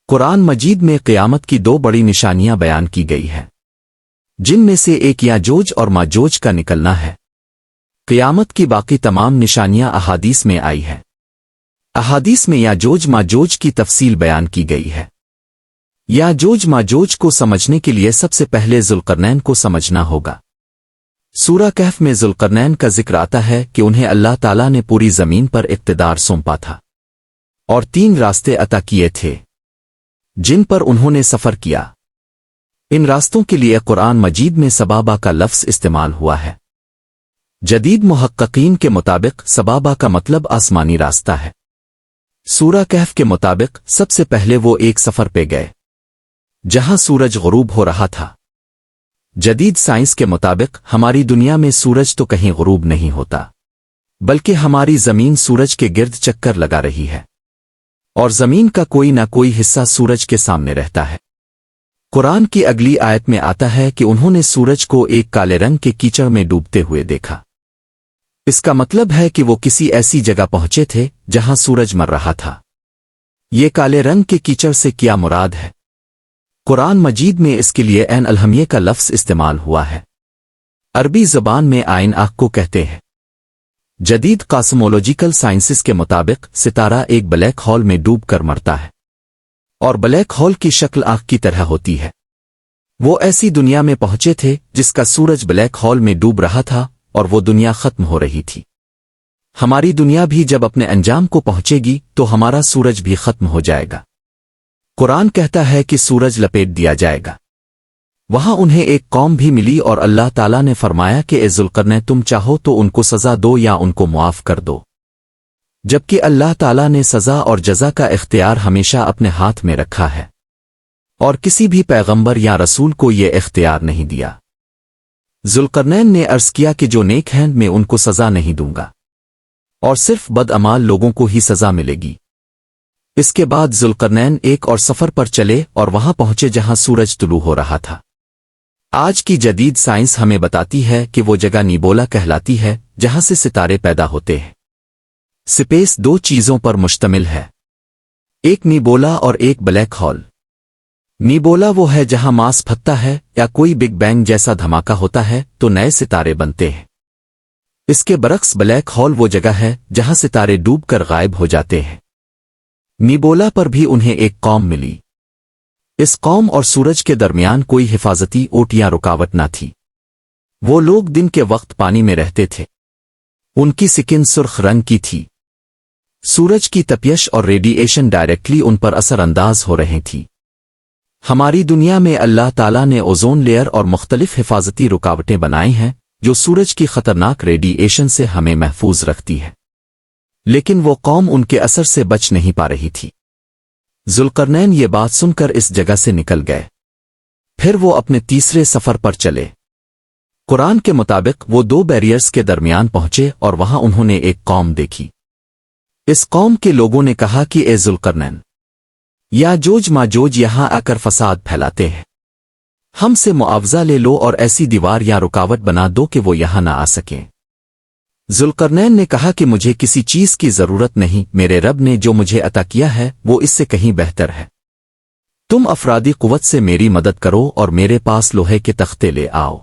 قرآن مجید میں قیامت کی دو بڑی نشانیاں بیان کی گئی ہیں، جن میں سے ایک یاجوج اور ماجوج کا نکلنا ہے۔ قیامت کی باقی تمام نشانیاں احادیث میں آئی ہیں۔ احادیث میں یاجوج ماجوج کی تفصیل بیان کی گئی ہے۔ یاجوج ماجوج کو سمجھنے کے لیے سب سے پہلے ذوالقرنین کو سمجھنا ہوگا۔ سورہ کہف میں ذوالقرنین کا ذکر آتا ہے کہ انہیں اللہ تعالیٰ نے پوری زمین پر اقتدار سونپا تھا اور 3 راستے عطا کیے تھے جن پر انہوں نے سفر کیا۔ ان راستوں کے لیے قرآن مجید میں سبابہ کا لفظ استعمال ہوا ہے۔ جدید محققین کے مطابق سبابہ کا مطلب آسمانی راستہ ہے۔ سورہ کہف کے مطابق سب سے پہلے وہ ایک سفر پہ گئے جہاں سورج غروب ہو رہا تھا۔ جدید سائنس کے مطابق ہماری دنیا میں سورج تو کہیں غروب نہیں ہوتا، بلکہ ہماری زمین سورج کے گرد چکر لگا رہی ہے اور زمین کا کوئی نہ کوئی حصہ سورج کے سامنے رہتا ہے۔ قرآن کی اگلی آیت میں آتا ہے کہ انہوں نے سورج کو ایک کالے رنگ کے کیچڑ میں ڈوبتے ہوئے دیکھا۔ اس کا مطلب ہے کہ وہ کسی ایسی جگہ پہنچے تھے جہاں سورج مر رہا تھا۔ یہ کالے رنگ کے کیچڑ سے کیا مراد ہے؟ قرآن مجید میں اس کے لیے عین الہمیہ کا لفظ استعمال ہوا ہے۔ عربی زبان میں عین آنکھ کو کہتے ہیں۔ جدید کاسمولوجیکل سائنسز کے مطابق ستارہ ایک بلیک ہول میں ڈوب کر مرتا ہے اور بلیک ہول کی شکل آنکھ کی طرح ہوتی ہے۔ وہ ایسی دنیا میں پہنچے تھے جس کا سورج بلیک ہول میں ڈوب رہا تھا اور وہ دنیا ختم ہو رہی تھی۔ ہماری دنیا بھی جب اپنے انجام کو پہنچے گی تو ہمارا سورج بھی ختم ہو جائے گا۔ قرآن کہتا ہے کہ سورج لپیٹ دیا جائے گا۔ وہاں انہیں ایک قوم بھی ملی اور اللہ تعالیٰ نے فرمایا کہ اے ذوالقرنین تم چاہو تو ان کو سزا دو یا ان کو معاف کر دو، جبکہ اللہ تعالیٰ نے سزا اور جزا کا اختیار ہمیشہ اپنے ہاتھ میں رکھا ہے اور کسی بھی پیغمبر یا رسول کو یہ اختیار نہیں دیا۔ ذوالقرنین نے عرض کیا کہ جو نیک ہیں میں ان کو سزا نہیں دوں گا اور صرف بدعمال لوگوں کو ہی سزا ملے گی۔ اس کے بعد ذوالقرنین ایک اور سفر پر چلے اور وہاں پہنچے جہاں سورج طلوع ہو رہا تھا۔ آج کی جدید سائنس ہمیں بتاتی ہے کہ وہ جگہ نیبولا کہلاتی ہے جہاں سے ستارے پیدا ہوتے ہیں۔ سپیس 2 چیزوں پر مشتمل ہے، ایک نیبولا اور ایک بلیک ہول۔ نیبولا وہ ہے جہاں ماس پھٹتا ہے یا کوئی بگ بینگ جیسا دھماکہ ہوتا ہے تو نئے ستارے بنتے ہیں۔ اس کے برعکس بلیک ہول وہ جگہ ہے جہاں ستارے ڈوب کر غائب ہو جاتے ہیں۔ نیبولا پر بھی انہیں ایک قوم ملی۔ اس قوم اور سورج کے درمیان کوئی حفاظتی اوٹ یا رکاوٹ نہ تھی۔ وہ لوگ دن کے وقت پانی میں رہتے تھے۔ ان کی سکن سرخ رنگ کی تھی۔ سورج کی تپش اور ریڈیئیشن ڈائریکٹلی ان پر اثر انداز ہو رہی تھی۔ ہماری دنیا میں اللہ تعالیٰ نے اوزون لیئر اور مختلف حفاظتی رکاوٹیں بنائی ہیں جو سورج کی خطرناک ریڈیئیشن سے ہمیں محفوظ رکھتی ہے، لیکن وہ قوم ان کے اثر سے بچ نہیں پا رہی تھی۔ ذوالقرنین یہ بات سن کر اس جگہ سے نکل گئے۔ پھر وہ اپنے تیسرے سفر پر چلے۔ قرآن کے مطابق وہ 2 بیریئرز کے درمیان پہنچے اور وہاں انہوں نے ایک قوم دیکھی۔ اس قوم کے لوگوں نے کہا کہ اے ذوالقرنین، یاجوج ماجوج یہاں آ کر فساد پھیلاتے ہیں، ہم سے معاوضہ لے لو اور ایسی دیوار یا رکاوٹ بنا دو کہ وہ یہاں نہ آ سکیں۔ ذوالقرنین نے کہا کہ مجھے کسی چیز کی ضرورت نہیں، میرے رب نے جو مجھے عطا کیا ہے وہ اس سے کہیں بہتر ہے۔ تم افرادی قوت سے میری مدد کرو اور میرے پاس لوہے کے تختے لے آؤ۔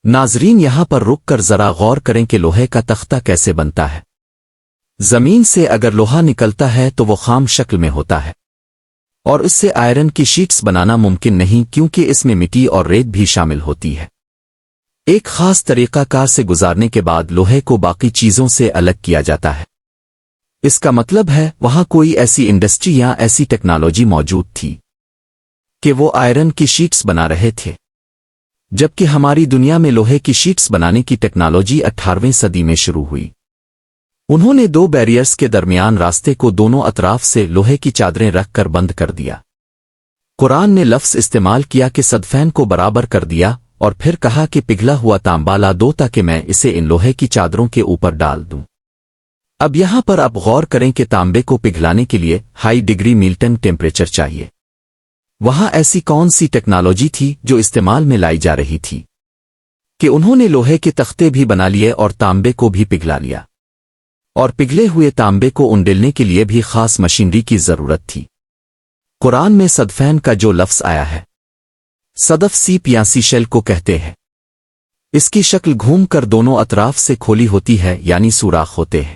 ناظرین یہاں پر رک کر ذرا غور کریں کہ لوہے کا تختہ کیسے بنتا ہے۔ زمین سے اگر لوہا نکلتا ہے تو وہ خام شکل میں ہوتا ہے اور اس سے آئرن کی شیٹس بنانا ممکن نہیں کیونکہ اس میں مٹی اور ریت بھی شامل ہوتی ہے۔ ایک خاص طریقہ کار سے گزارنے کے بعد لوہے کو باقی چیزوں سے الگ کیا جاتا ہے۔ اس کا مطلب ہے وہاں کوئی ایسی انڈسٹری یا ایسی ٹیکنالوجی موجود تھی کہ وہ آئرن کی شیٹس بنا رہے تھے، جبکہ ہماری دنیا میں لوہے کی شیٹس بنانے کی ٹیکنالوجی 18ویں صدی میں شروع ہوئی۔ انہوں نے 2 بیریئرز کے درمیان راستے کو دونوں اطراف سے لوہے کی چادریں رکھ کر بند کر دیا۔ قرآن نے لفظ استعمال کیا کہ صدفین کو برابر کر دیا اور پھر کہا کہ پگھلا ہوا تانبا لا دو تاکہ میں اسے ان لوہے کی چادروں کے اوپر ڈال دوں۔ اب یہاں پر آپ غور کریں کہ تانبے کو پگھلانے کے لیے ہائی ڈگری میلٹن ٹیمپریچر چاہیے۔ وہاں ایسی کون سی ٹیکنالوجی تھی جو استعمال میں لائی جا رہی تھی کہ انہوں نے لوہے کے تختے بھی بنا لیے اور تانبے کو بھی پگھلا لیا، اور پگھلے ہوئے تانبے کو انڈلنے کے لیے بھی خاص مشینری کی ضرورت تھی۔ قرآن میں صدفین کا جو لفظ آیا ہے، صدف سیپ یا سی شیل کو کہتے ہیں۔ اس کی شکل گھوم کر دونوں اطراف سے کھولی ہوتی ہے، یعنی سوراخ ہوتے ہیں۔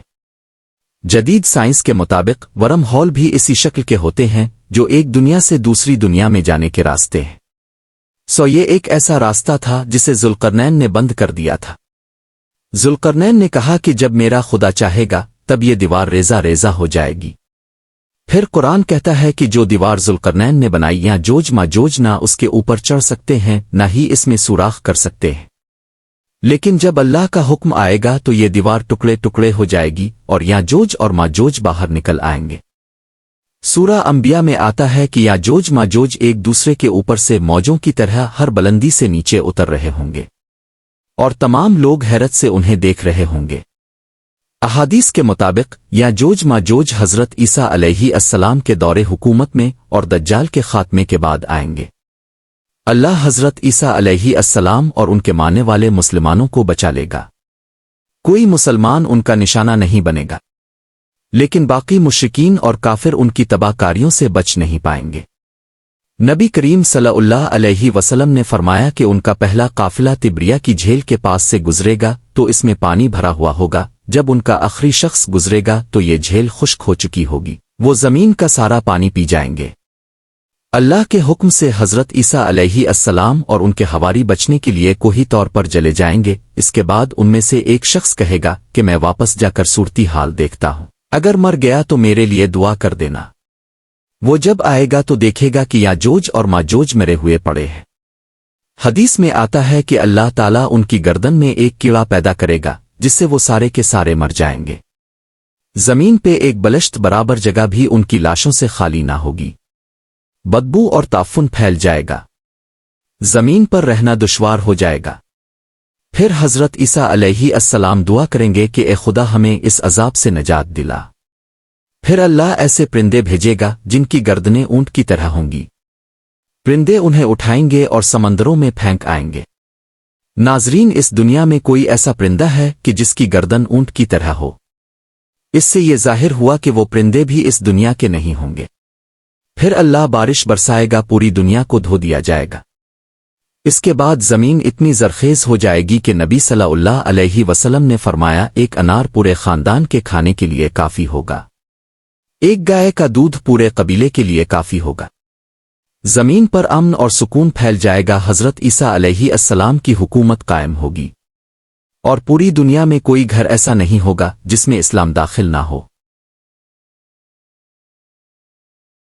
جدید سائنس کے مطابق ورم ہول بھی اسی شکل کے ہوتے ہیں، جو ایک دنیا سے دوسری دنیا میں جانے کے راستے ہیں۔ یہ ایک ایسا راستہ تھا جسے ذوالقرنین نے بند کر دیا تھا۔ ذوالقرنین نے کہا کہ جب میرا خدا چاہے گا تب یہ دیوار ریزہ ریزہ ہو جائے گی۔ پھر قرآن کہتا ہے کہ جو دیوار ذوالقرنین نے بنائی یا جوج ماجوج نہ اس کے اوپر چڑھ سکتے ہیں نہ ہی اس میں سوراخ کر سکتے ہیں، لیکن جب اللہ کا حکم آئے گا تو یہ دیوار ٹکڑے ٹکڑے ہو جائے گی اور یاجوج اور ماجوج باہر نکل آئیں گے۔ سورہ انبیاء میں آتا ہے کہ یاجوج ماجوج ایک دوسرے کے اوپر سے موجوں کی طرح ہر بلندی سے نیچے اتر رہے ہوں گے، اور تمام لوگ حیرت سے انہیں دیکھ رہے ہوں گے۔ احادیث کے مطابق یاجوج ماجوج حضرت عیسیٰ علیہ السلام کے دور حکومت میں اور دجال کے خاتمے کے بعد آئیں گے۔ اللہ حضرت عیسیٰ علیہ السلام اور ان کے ماننے والے مسلمانوں کو بچا لے گا، کوئی مسلمان ان کا نشانہ نہیں بنے گا، لیکن باقی مشرکین اور کافر ان کی تباہ کاریوں سے بچ نہیں پائیں گے۔ نبی کریم صلی اللہ علیہ وسلم نے فرمایا کہ ان کا پہلا قافلہ تبریہ کی جھیل کے پاس سے گزرے گا تو اس میں پانی بھرا ہوا ہوگا، جب ان کا آخری شخص گزرے گا تو یہ جھیل خشک ہو چکی ہوگی، وہ زمین کا سارا پانی پی جائیں گے۔ اللہ کے حکم سے حضرت عیسیٰ علیہ السلام اور ان کے حواری بچنے کے لیے کوئی طور پر جلے جائیں گے۔ اس کے بعد ان میں سے ایک شخص کہے گا کہ میں واپس جا کر صورتی حال دیکھتا ہوں، اگر مر گیا تو میرے لیے دعا کر دینا۔ وہ جب آئے گا تو دیکھے گا کہ یاجوج اور ماجوج مرے ہوئے پڑے ہیں۔ حدیث میں آتا ہے کہ اللہ تعالیٰ ان کی گردن میں ایک کیڑا پیدا کرے گا جس سے وہ سارے کے سارے مر جائیں گے۔ زمین پہ ایک بلشت برابر جگہ بھی ان کی لاشوں سے خالی نہ ہوگی، بدبو اور تعفن پھیل جائے گا، زمین پر رہنا دشوار ہو جائے گا۔ پھر حضرت عیسیٰ علیہ السلام دعا کریں گے کہ اے خدا ہمیں اس عذاب سے نجات دلا۔ پھر اللہ ایسے پرندے بھیجے گا جن کی گردنیں اونٹ کی طرح ہوں گی، پرندے انہیں اٹھائیں گے اور سمندروں میں پھینک آئیں گے۔ ناظرین، اس دنیا میں کوئی ایسا پرندہ ہے کہ جس کی گردن اونٹ کی طرح ہو؟ اس سے یہ ظاہر ہوا کہ وہ پرندے بھی اس دنیا کے نہیں ہوں گے۔ پھر اللہ بارش برسائے گا، پوری دنیا کو دھو دیا جائے گا۔ اس کے بعد زمین اتنی زرخیز ہو جائے گی کہ نبی صلی اللہ علیہ وسلم نے فرمایا ایک انار پورے خاندان کے کھانے کے لیے کافی ہوگا، ایک گائے کا دودھ پورے قبیلے کے لیے کافی ہوگا۔ زمین پر امن اور سکون پھیل جائے گا، حضرت عیسیٰ علیہ السلام کی حکومت قائم ہوگی، اور پوری دنیا میں کوئی گھر ایسا نہیں ہوگا جس میں اسلام داخل نہ ہو۔